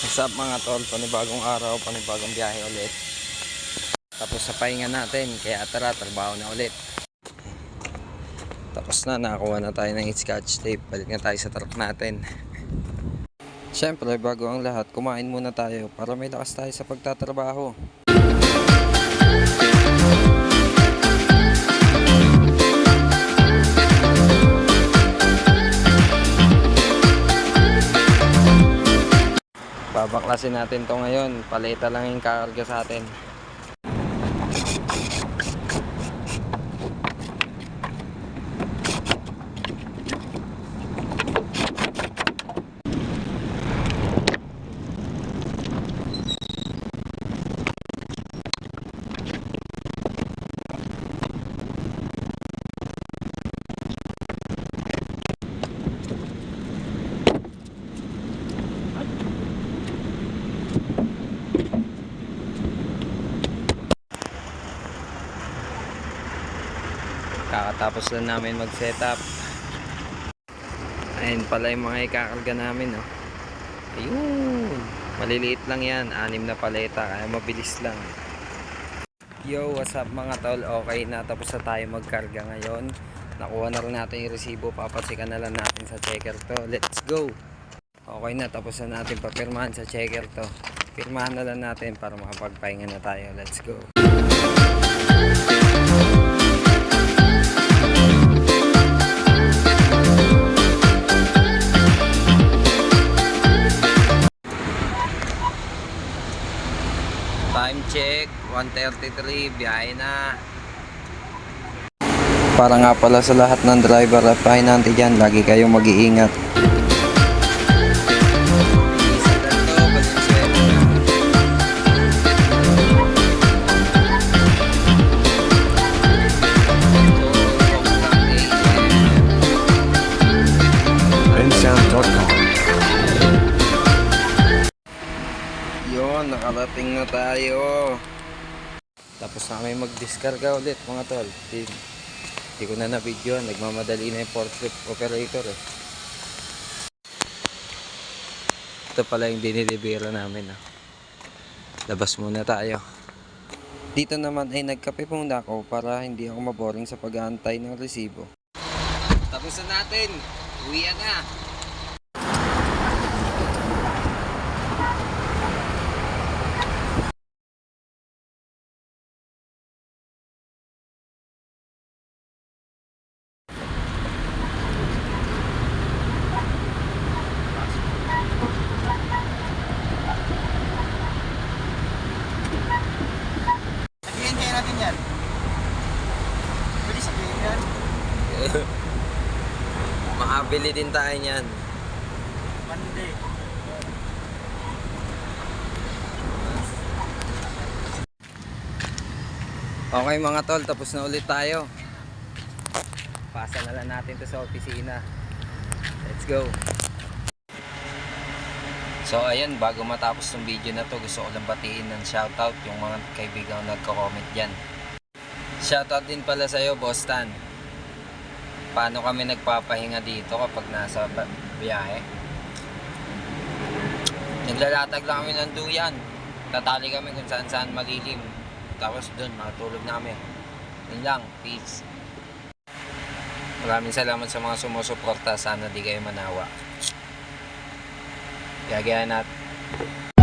What's up mga tol, panibagong araw, panibagong biyahe ulit. Tapos sa pahinga natin, kaya tara, trabaho na ulit. Tapos na, nakakuha na tayo ng scotch tape. Balik na tayo sa truck natin. Siyempre, bago ang lahat, kumain muna tayo para may lakas tayo sa pagtatrabaho. Babaklasin natin to ngayon. Paleta lang yung kakarga sa atin. Kakatapos lang namin mag setup. Ayun pala yung mga ikakarga namin, oh. Ayun, maliliit lang yan, 6 na paleta, kaya mabilis lang. Yo, what's up mga tol? Okay na, tapos na tayo magkarga ngayon. Nakuha na rin natin yung resibo, papasikan na lang natin sa checker to. Let's go! Okay na, tapos na natin papirmahan sa checker to. Pirmahan na lang natin para makapagpahinga na tayo. Let's go! Time check, 1:33, biyahe na. Para nga pala sa lahat ng driver at pahinante dyan, lagi kayong mag-iingat. Yun, nakarating na tayo. Tapos na kami mag-discarga ulit mga tol. Hindi ko na na-video, nagmamadali na yung forklift operator eh. Ito pala yung dinilibera namin, ah. Labas muna tayo. Dito naman ay nagkape muna ako para hindi ako maboring sa pag-aantay ng resibo. Tapos na natin, uwian na. Natin yan. Pwede sabihin yan. Makabili din tayo niyan. Monday. Okay mga tol, tapos na ulit tayo. Pasa na lang natin to sa opisina. Let's go. So ayan, bago matapos ng video na to, gusto ko lang batiin ng shoutout yung mga kaibigang nagko-comment dyan. Shoutout din pala sa'yo, Boss Tan. Paano kami nagpapahinga dito kapag nasa biyahe? Naglalatag lang kami ng duyan. Tatali kami kung saan saan malilim. Tapos dun, matulog na kami. Yun lang, peace. Maraming salamat sa mga sumusuporta. Sana di kayo manawa. Gagayan natin.